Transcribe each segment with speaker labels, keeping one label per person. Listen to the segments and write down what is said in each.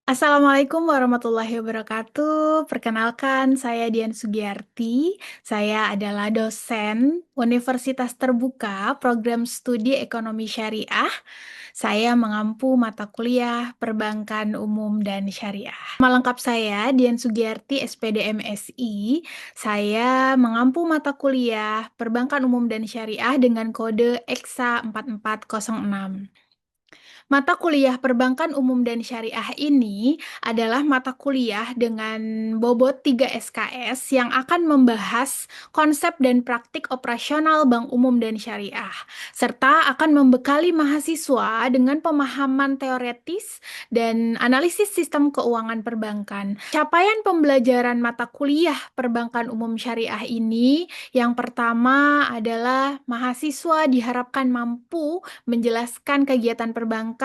Speaker 1: Assalamualaikum warahmatullahi wabarakatuh. Perkenalkan, saya Dian Sugiyarti. Saya adalah dosen Universitas Terbuka Program Studi Ekonomi Syariah. Saya mengampu mata kuliah Perbankan Umum dan Syariah. Nama lengkap saya Dian Sugiyarti, SPD MSI. Saya mengampu mata kuliah Perbankan Umum dan Syariah dengan kode EKSA 4406. Mata kuliah Perbankan Umum dan Syariah ini adalah mata kuliah dengan bobot 3 SKS yang akan membahas konsep dan praktik operasional bank umum dan syariah, serta akan membekali mahasiswa dengan pemahaman teoretis dan analisis sistem keuangan perbankan. Capaian pembelajaran mata kuliah Perbankan Umum Syariah ini yang pertama adalah mahasiswa diharapkan mampu menjelaskan kegiatan perbankan,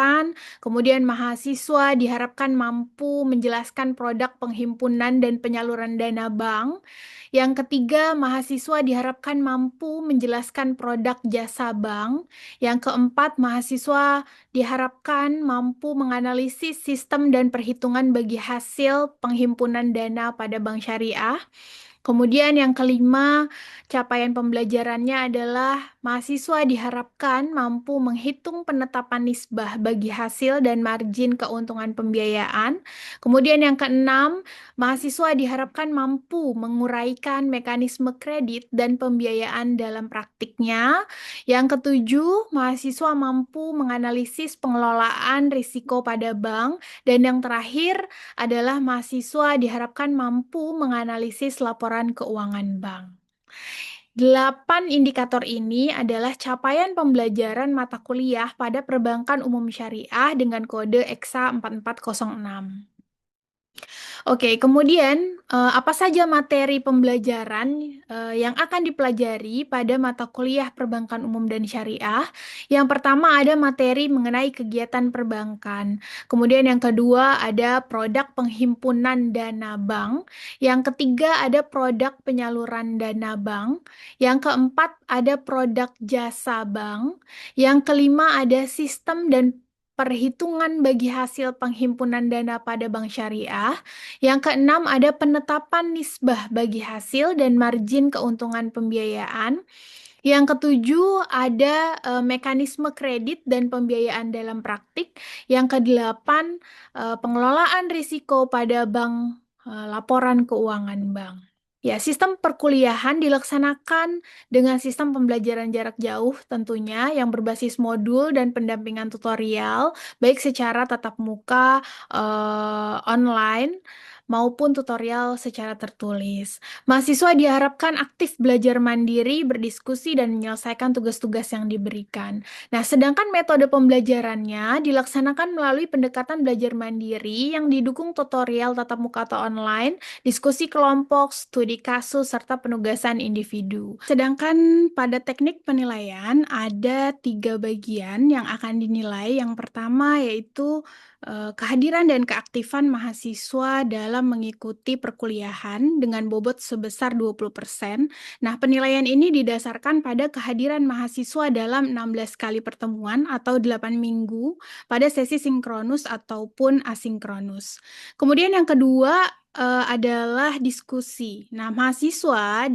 Speaker 1: kemudian mahasiswa diharapkan mampu menjelaskan produk penghimpunan dan penyaluran dana bank. Yang ketiga, mahasiswa diharapkan mampu menjelaskan produk jasa bank. Yang keempat, mahasiswa diharapkan mampu menganalisis sistem dan perhitungan bagi hasil penghimpunan dana pada bank syariah. Kemudian yang kelima, capaian pembelajarannya adalah mahasiswa diharapkan mampu menghitung penetapan nisbah bagi hasil dan margin keuntungan pembiayaan. Kemudian yang keenam, mahasiswa diharapkan mampu menguraikan mekanisme kredit dan pembiayaan dalam praktiknya. Yang ketujuh, mahasiswa mampu menganalisis pengelolaan risiko pada bank. Dan yang terakhir adalah mahasiswa diharapkan mampu menganalisis laporan keuangan bank. 8 indikator ini adalah capaian pembelajaran mata kuliah pada Perbankan Umum Syariah dengan kode EKSA 4406. Oke, kemudian apa saja materi pembelajaran yang akan dipelajari pada mata kuliah Perbankan Umum dan Syariah? Yang pertama ada materi mengenai kegiatan perbankan. Kemudian yang kedua ada produk penghimpunan dana bank. Yang ketiga ada produk penyaluran dana bank. Yang keempat ada produk jasa bank. Yang kelima ada sistem dan perhitungan bagi hasil penghimpunan dana pada bank syariah. Yang keenam ada penetapan nisbah bagi hasil dan margin keuntungan pembiayaan. Yang ketujuh ada mekanisme kredit dan pembiayaan dalam praktik. Yang kedelapan pengelolaan risiko pada bank, laporan keuangan bank. Ya, sistem perkuliahan dilaksanakan dengan sistem pembelajaran jarak jauh tentunya yang berbasis modul dan pendampingan tutorial, baik secara tatap muka, online, maupun tutorial secara tertulis. Mahasiswa diharapkan aktif belajar mandiri, berdiskusi, dan menyelesaikan tugas-tugas yang diberikan. Nah, sedangkan metode pembelajarannya dilaksanakan melalui pendekatan belajar mandiri yang didukung tutorial tatap muka atau online, diskusi kelompok, studi kasus, serta penugasan individu. Sedangkan pada teknik penilaian ada 3 bagian yang akan dinilai. Yang pertama yaitu kehadiran dan keaktifan mahasiswa dalam mengikuti perkuliahan dengan bobot sebesar 20%. Nah, penilaian ini didasarkan pada kehadiran mahasiswa dalam 16 kali pertemuan atau 8 minggu pada sesi sinkronus ataupun asinkronus. Kemudian yang kedua adalah diskusi. Nah, mahasiswa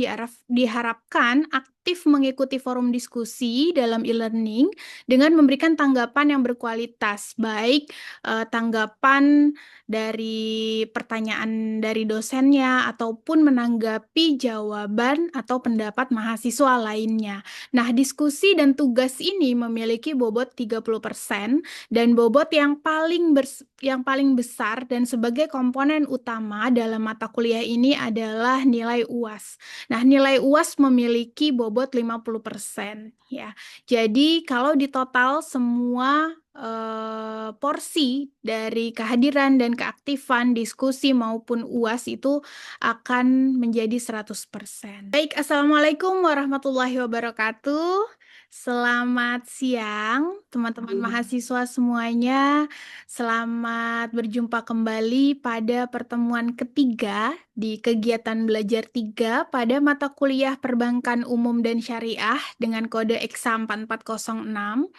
Speaker 1: diharapkan aktif mengikuti forum diskusi dalam e-learning dengan memberikan tanggapan yang berkualitas, baik tanggapan dari pertanyaan dari dosennya ataupun menanggapi jawaban atau pendapat mahasiswa lainnya. Nah, diskusi dan tugas ini memiliki bobot 30% dan bobot yang paling besar dan sebagai komponen utama dalam mata kuliah ini adalah nilai UAS. Nah, nilai UAS memiliki bobot 50% ya. Jadi, kalau di total semua porsi dari kehadiran dan keaktifan diskusi maupun UAS itu akan menjadi 100%. Baik, Assalamualaikum warahmatullahi wabarakatuh. Selamat siang, teman-teman mahasiswa semuanya. Selamat berjumpa kembali pada pertemuan ketiga di kegiatan belajar 3 pada mata kuliah Perbankan Umum dan Syariah dengan kode EKSA 4406.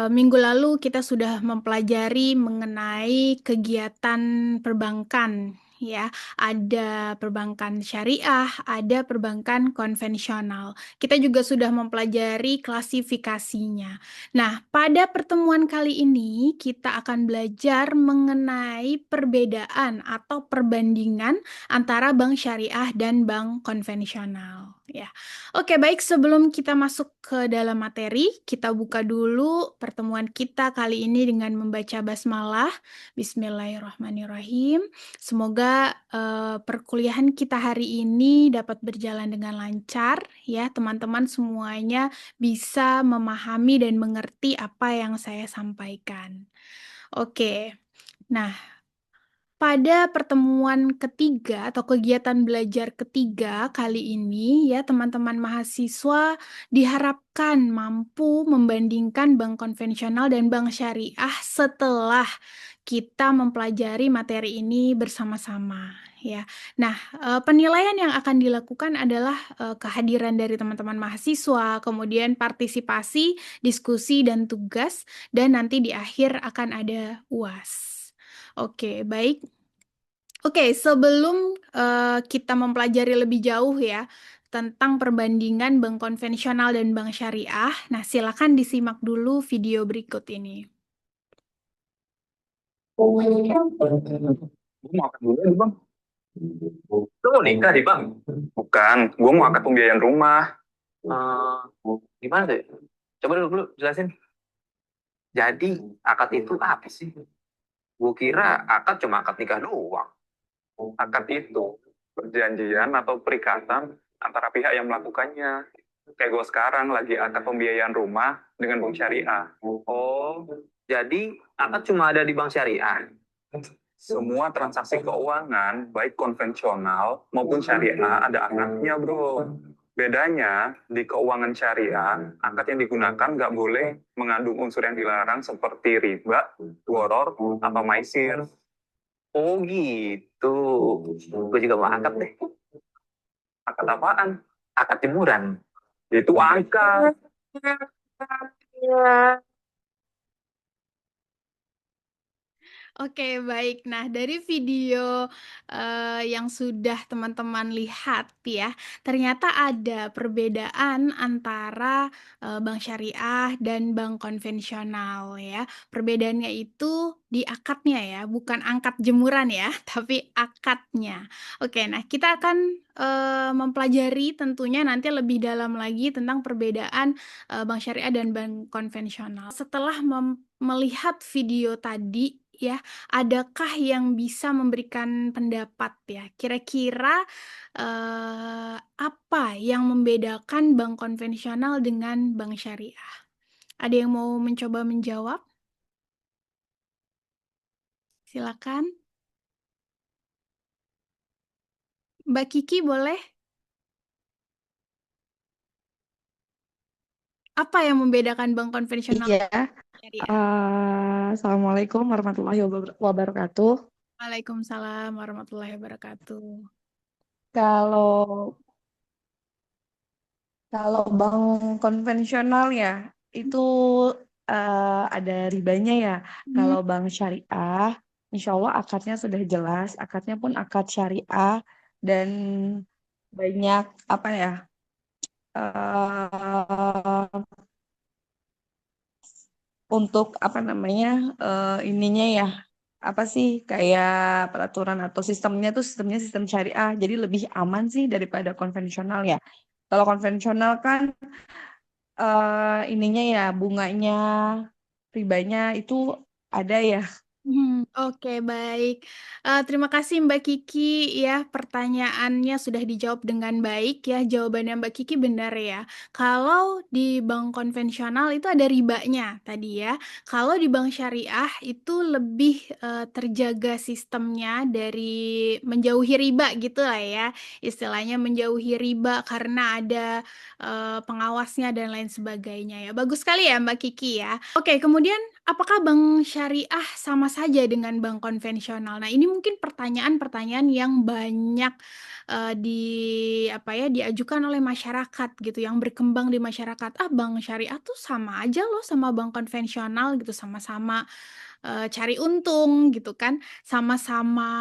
Speaker 1: Minggu lalu kita sudah mempelajari mengenai kegiatan perbankan, ya. Ada perbankan syariah, ada perbankan konvensional. Kita juga sudah mempelajari klasifikasinya. Nah, pada pertemuan kali ini kita akan belajar mengenai perbedaan atau perbandingan antara bank syariah dan bank konvensional, ya. Oke, baik. Sebelum kita masuk ke dalam materi, kita buka dulu pertemuan kita kali ini dengan membaca basmalah. Bismillahirrahmanirrahim. Semoga perkuliahan kita hari ini dapat berjalan dengan lancar, ya. Teman-teman semuanya bisa memahami dan mengerti apa yang saya sampaikan. Oke. Nah, pada pertemuan ketiga atau kegiatan belajar ketiga kali ini, ya, teman-teman mahasiswa diharapkan mampu membandingkan bank konvensional dan bank syariah setelah kita mempelajari materi ini bersama-sama, ya. Nah, penilaian yang akan dilakukan adalah kehadiran dari teman-teman mahasiswa, kemudian partisipasi, diskusi, dan tugas, dan nanti di akhir akan ada UAS. Oke, baik. Oke, sebelum kita mempelajari lebih jauh, ya, tentang perbandingan bank konvensional dan bank syariah, nah silakan disimak dulu video berikut ini.
Speaker 2: Gue mau akad dulu nih bang. Lu mau nikah nih bang? Bukan, gue mau akad pembiayaan rumah. Eh, Gimana tuh? Coba dulu jelasin. Jadi akad itu apa sih? Gue kira akad cuma akad nikah doang. Akad itu perjanjian atau perikatan antara pihak yang melakukannya. Kayak gue sekarang lagi akad pembiayaan rumah dengan bank syariah. Oh, jadi akad cuma ada di bank syariah. Semua transaksi keuangan, baik konvensional maupun syariah, ada akadnya, bro. Bedanya, di keuangan syariah, akad yang digunakan nggak boleh mengandung unsur yang dilarang seperti riba, goror, atau maisir. Oh gitu. Gue juga mau akad deh. Akad apaan? Akad jemuran. Itu akad.
Speaker 1: Oke, baik. Nah, dari video yang sudah teman-teman lihat, ya, ternyata ada perbedaan antara bank syariah dan bank konvensional, ya. Perbedaannya itu di akadnya, ya, bukan angkat jemuran, ya, tapi akadnya. Oke, nah kita akan mempelajari tentunya nanti lebih dalam lagi tentang perbedaan bank syariah dan bank konvensional. Setelah melihat video tadi, ya, adakah yang bisa memberikan pendapat, ya? Kira-kira apa yang membedakan bank konvensional dengan bank syariah? Ada yang mau mencoba menjawab? Silakan. Mbak Kiki boleh? Apa yang membedakan bank konvensional
Speaker 3: Iya,
Speaker 1: dan syariah?
Speaker 3: Assalamualaikum warahmatullahi wabarakatuh.
Speaker 1: Waalaikumsalam warahmatullahi wabarakatuh.
Speaker 3: Kalau kalau bank konvensional ya itu ada ribanya ya.
Speaker 1: Hmm.
Speaker 3: Kalau bank syariah, insya Allah akadnya sudah jelas, akadnya pun akad syariah dan banyak apa ya eh, untuk apa namanya ininya ya apa sih kayak peraturan atau sistemnya sistem syariah jadi lebih aman sih daripada konvensional ya. Kalau konvensional kan ininya ya bunganya ribanya itu ada ya.
Speaker 1: Oke, baik. Terima kasih Mbak Kiki, ya, pertanyaannya sudah dijawab dengan baik, ya. Jawabannya Mbak Kiki benar, ya. Kalau di bank konvensional itu ada ribanya tadi, ya. Kalau di bank syariah itu lebih terjaga sistemnya dari menjauhi riba gitu lah, ya. Istilahnya menjauhi riba karena ada pengawasnya dan lain sebagainya, ya. Bagus sekali ya Mbak Kiki, ya. Oke, kemudian apakah bank syariah sama saja dengan bank konvensional? Nah, ini mungkin pertanyaan-pertanyaan yang banyak diajukan oleh masyarakat gitu, yang berkembang di masyarakat. Bank syariah tuh sama aja loh sama bank konvensional gitu, sama-sama cari untung gitu kan, sama-sama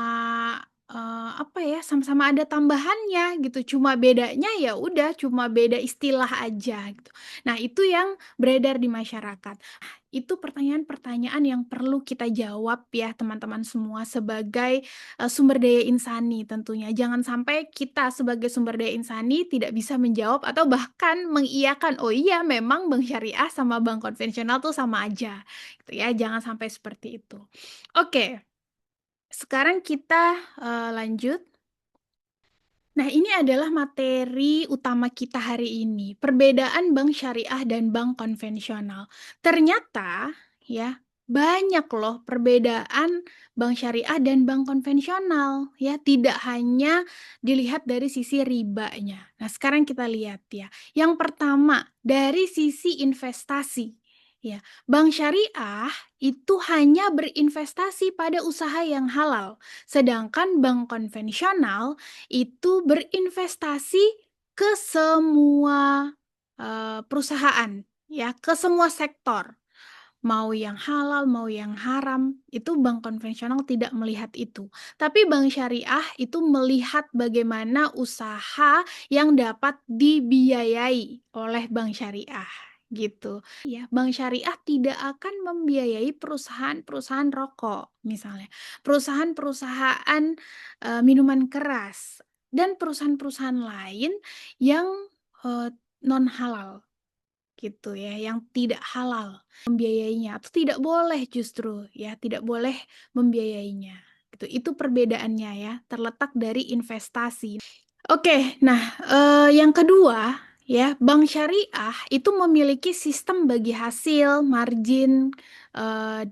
Speaker 1: sama-sama ada tambahannya gitu. Cuma bedanya ya udah, cuma beda istilah aja gitu. Nah, itu yang beredar di masyarakat. Itu pertanyaan-pertanyaan yang perlu kita jawab ya teman-teman semua sebagai sumber daya insani tentunya. Jangan sampai kita sebagai sumber daya insani tidak bisa menjawab atau bahkan mengiyakan, oh iya memang bank syariah sama bank konvensional tuh sama aja. Gitu ya, jangan sampai seperti itu. Oke, sekarang kita lanjut. Nah, ini adalah materi utama kita hari ini, perbedaan bank syariah dan bank konvensional. Ternyata ya, banyak loh perbedaan bank syariah dan bank konvensional ya, tidak hanya dilihat dari sisi ribanya. Nah, sekarang kita lihat ya. Yang pertama, dari sisi investasi. Ya, bank syariah itu hanya berinvestasi pada usaha yang halal, sedangkan bank konvensional itu berinvestasi ke semua perusahaan, ya, ke semua sektor. Mau yang halal, mau yang haram, itu bank konvensional tidak melihat itu. Tapi bank syariah itu melihat bagaimana usaha yang dapat dibiayai oleh bank syariah, gitu. Ya, bank syariah tidak akan membiayai perusahaan-perusahaan rokok, misalnya, perusahaan-perusahaan minuman keras, dan perusahaan-perusahaan lain yang non halal gitu ya, yang tidak halal membiayainya atau tidak boleh, justru ya tidak boleh membiayainya gitu. Itu perbedaannya ya, terletak dari investasi. Oke, nah yang kedua ya, bank syariah itu memiliki sistem bagi hasil, margin,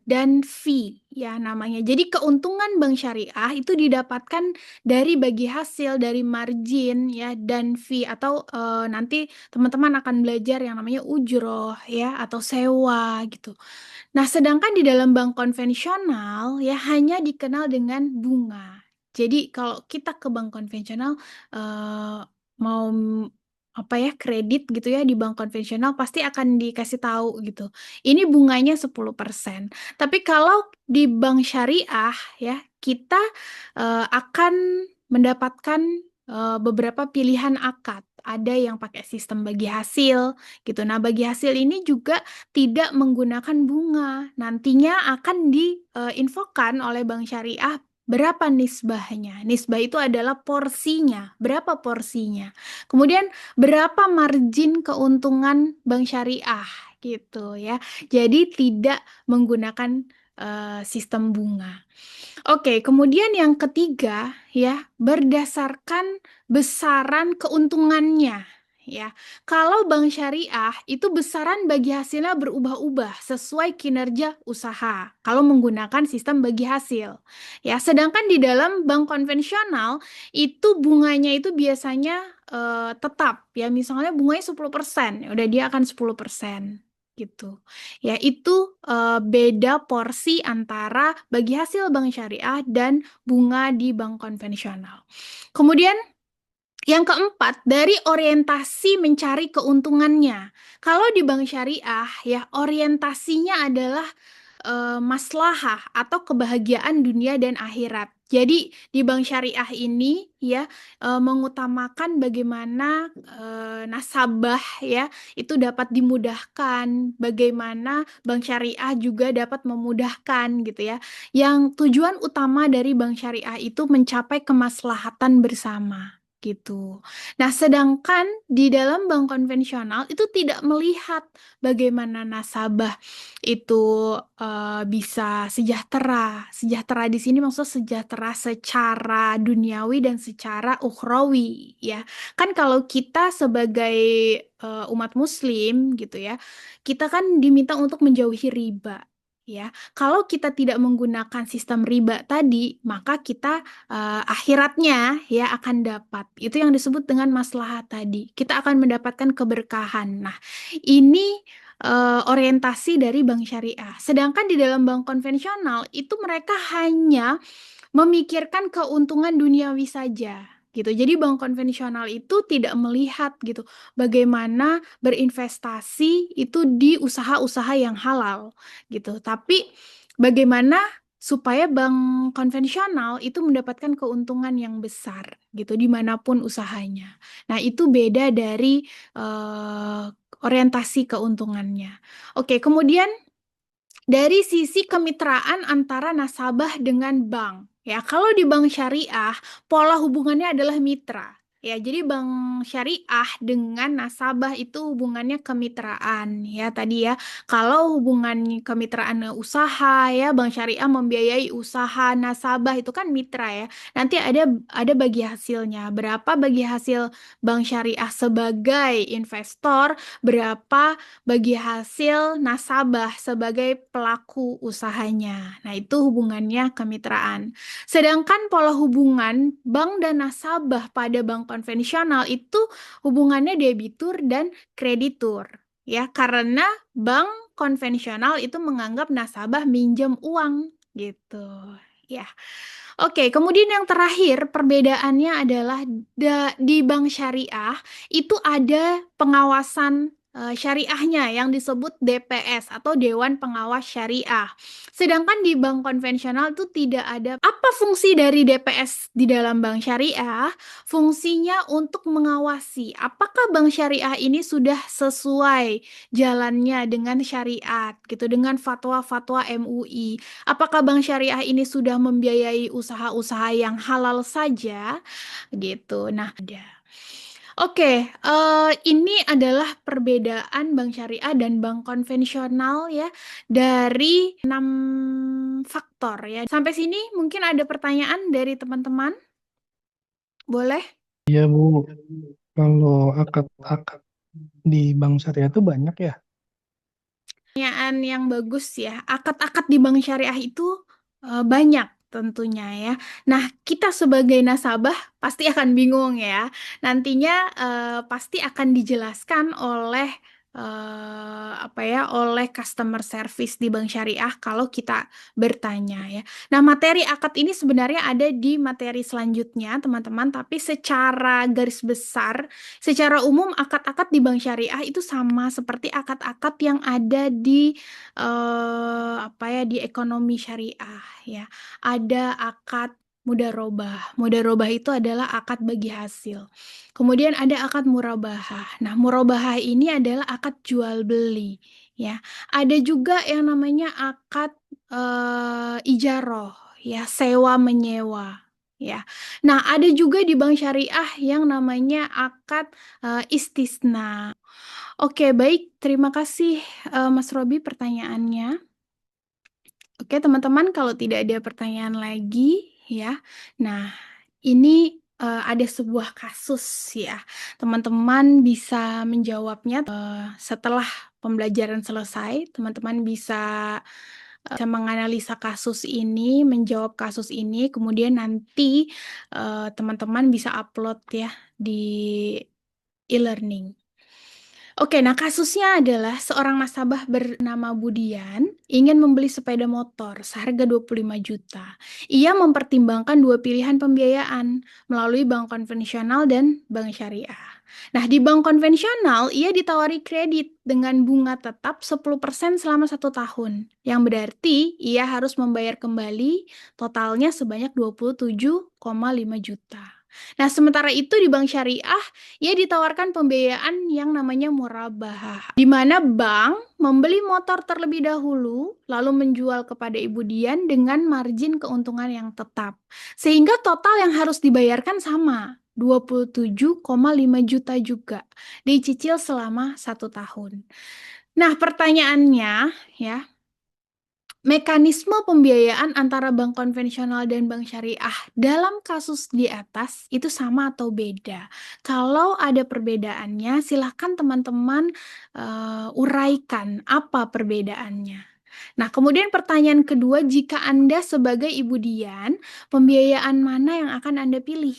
Speaker 1: dan fee ya namanya. Jadi keuntungan bank syariah itu didapatkan dari bagi hasil, dari margin ya, dan fee, atau nanti teman-teman akan belajar yang namanya ujroh ya, atau sewa gitu. Nah, sedangkan di dalam bank konvensional ya hanya dikenal dengan bunga. Jadi kalau kita ke bank konvensional mau kredit gitu ya di bank konvensional pasti akan dikasih tahu gitu. Ini bunganya 10%. Tapi kalau di bank syariah ya kita akan mendapatkan beberapa pilihan akad. Ada yang pakai sistem bagi hasil gitu. Nah, bagi hasil ini juga tidak menggunakan bunga. Nantinya akan diinfokan oleh bank syariah berapa nisbahnya. Nisbah itu adalah porsinya, berapa porsinya. Kemudian berapa margin keuntungan bank syariah gitu ya. Jadi tidak menggunakan sistem bunga. Oke, kemudian yang ketiga ya, berdasarkan besaran keuntungannya ya. Kalau bank syariah itu besaran bagi hasilnya berubah-ubah sesuai kinerja usaha kalau menggunakan sistem bagi hasil. Ya, sedangkan di dalam bank konvensional itu bunganya itu biasanya tetap ya, misalnya bunganya 10%, ya udah dia akan 10% gitu. Ya, itu beda porsi antara bagi hasil bank syariah dan bunga di bank konvensional. Kemudian yang keempat, dari orientasi mencari keuntungannya. Kalau di bank syariah ya orientasinya adalah maslahah atau kebahagiaan dunia dan akhirat. Jadi di bank syariah ini ya mengutamakan bagaimana nasabah ya itu dapat dimudahkan, bagaimana bank syariah juga dapat memudahkan gitu ya. Yang tujuan utama dari bank syariah itu mencapai kemaslahatan bersama gitu. Nah, sedangkan di dalam bank konvensional itu tidak melihat bagaimana nasabah itu bisa sejahtera. Sejahtera di sini maksud sejahtera secara duniawi dan secara ukhrawi ya. Kan kalau kita sebagai umat muslim gitu ya, kita kan diminta untuk menjauhi riba. Ya, kalau kita tidak menggunakan sistem riba tadi, maka kita akhiratnya ya akan dapat. Itu yang disebut dengan maslahat tadi. Kita akan mendapatkan keberkahan. Nah, ini orientasi dari bank syariah. Sedangkan di dalam bank konvensional itu mereka hanya memikirkan keuntungan duniawi saja gitu. Jadi bank konvensional itu tidak melihat gitu bagaimana berinvestasi itu di usaha-usaha yang halal gitu. Tapi bagaimana supaya bank konvensional itu mendapatkan keuntungan yang besar gitu dimanapun usahanya. Nah, itu beda dari orientasi keuntungannya. Oke, kemudian dari sisi kemitraan antara nasabah dengan bank. Ya, kalau di bank syariah, pola hubungannya adalah mitra. Ya, jadi bank syariah dengan nasabah itu hubungannya kemitraan. Ya, tadi ya, kalau hubungan kemitraan usaha ya, bank syariah membiayai usaha nasabah itu kan mitra ya. Nanti ada bagi hasilnya. Berapa bagi hasil bank syariah sebagai investor, berapa bagi hasil nasabah sebagai pelaku usahanya. Nah, itu hubungannya kemitraan. Sedangkan pola hubungan bank dan nasabah pada bank konvensional itu hubungannya debitur dan kreditur. Ya, karena bank konvensional itu menganggap nasabah minjem uang gitu. Ya. Oke, kemudian yang terakhir perbedaannya adalah di bank syariah itu ada pengawasan syariahnya yang disebut DPS atau Dewan Pengawas Syariah. Sedangkan di bank konvensional itu tidak ada. Apa fungsi dari DPS di dalam bank syariah? Fungsinya untuk mengawasi apakah bank syariah ini sudah sesuai jalannya dengan syariat gitu, dengan fatwa-fatwa MUI. Apakah bank syariah ini sudah membiayai usaha-usaha yang halal saja gitu. Nah, ada. Oke, ini adalah perbedaan bank syariah dan bank konvensional ya dari 6 faktor ya. Sampai sini mungkin ada pertanyaan dari teman-teman? Boleh?
Speaker 4: Iya Bu, kalau akad-akad di bank syariah itu banyak ya?
Speaker 1: Pertanyaan yang bagus ya. Akad-akad di bank syariah itu banyak tentunya ya. Nah, kita sebagai nasabah pasti akan bingung ya. Nantinya pasti akan dijelaskan oleh apa ya, oleh customer service di bank syariah kalau kita bertanya ya. Nah, materi akad ini sebenarnya ada di materi selanjutnya, teman-teman, tapi secara garis besar secara umum, akad-akad di bank syariah itu sama seperti akad-akad yang ada di apa ya di ekonomi syariah ya. Ada akad mudarobah. Mudarobah itu adalah akad bagi hasil. Kemudian ada akad murabahah. Nah, murabahah ini adalah akad jual beli ya. Ada juga yang namanya akad ijaroh ya, sewa menyewa ya. Nah, ada juga di bank syariah yang namanya akad istisna. Oke, baik. Terima kasih Mas Robi pertanyaannya. Oke, teman-teman, kalau tidak ada pertanyaan lagi ya. Nah, ini ada sebuah kasus ya. Teman-teman bisa menjawabnya setelah pembelajaran selesai. Teman-teman bisa menganalisa kasus ini, menjawab kasus ini, kemudian nanti teman-teman bisa upload ya di e-learning. Oke, nah kasusnya adalah seorang nasabah bernama Budian ingin membeli sepeda motor seharga 25 juta. Ia mempertimbangkan dua pilihan pembiayaan melalui bank konvensional dan bank syariah. Nah, di bank konvensional ia ditawari kredit dengan bunga tetap 10% selama 1 tahun. Yang berarti ia harus membayar kembali totalnya sebanyak 27,5 juta. Nah, sementara itu di bank syariah ia ditawarkan pembiayaan yang namanya murabahah, di mana bank membeli motor terlebih dahulu, lalu menjual kepada Ibu Dian dengan margin keuntungan yang tetap. Sehingga total yang harus dibayarkan sama, 27,5 juta juga, dicicil selama 1 tahun. Nah, pertanyaannya ya, mekanisme pembiayaan antara bank konvensional dan bank syariah dalam kasus di atas itu sama atau beda? Kalau ada perbedaannya, silahkan teman-teman uraikan apa perbedaannya. Nah, kemudian pertanyaan kedua, jika Anda sebagai Ibu Dian, pembiayaan mana yang akan Anda pilih?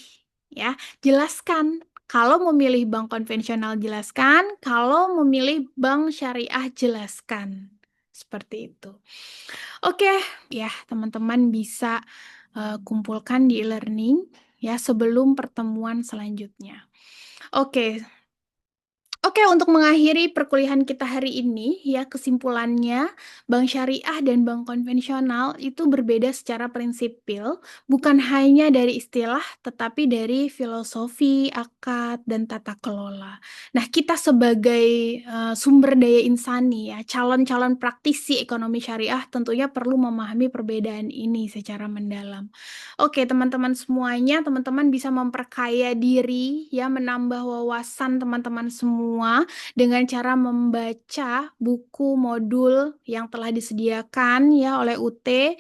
Speaker 1: Ya, jelaskan Kalau memilih bank konvensional, jelaskan. Kalau memilih bank syariah, jelaskan. Seperti itu. Oke, ya teman-teman bisa kumpulkan di e-learning ya sebelum pertemuan selanjutnya. Oke. Oke, untuk mengakhiri perkuliahan kita hari ini, ya kesimpulannya, bank syariah dan bank konvensional itu berbeda secara prinsipil, bukan hanya dari istilah, tetapi dari filosofi, akad, dan tata kelola. Nah, kita sebagai sumber daya insani, ya, calon-calon praktisi ekonomi syariah tentunya perlu memahami perbedaan ini secara mendalam. Oke, teman-teman semuanya, teman-teman bisa memperkaya diri, ya, menambah wawasan teman-teman semua dengan cara membaca buku modul yang telah disediakan ya oleh UT.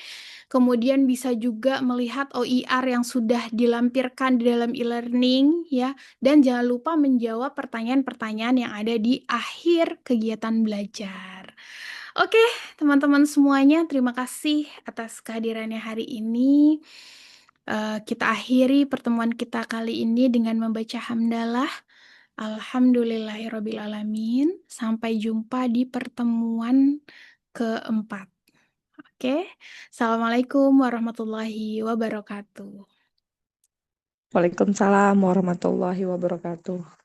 Speaker 1: Kemudian bisa juga melihat OER yang sudah dilampirkan di dalam e-learning ya, dan jangan lupa menjawab pertanyaan-pertanyaan yang ada di akhir kegiatan belajar. Oke, teman-teman semuanya, terima kasih atas kehadirannya hari ini. Kita akhiri pertemuan kita kali ini dengan membaca hamdalah. Alhamdulillahirrabbilalamin. Sampai jumpa di pertemuan keempat. Oke. Assalamualaikum warahmatullahi wabarakatuh.
Speaker 3: Waalaikumsalam warahmatullahi wabarakatuh.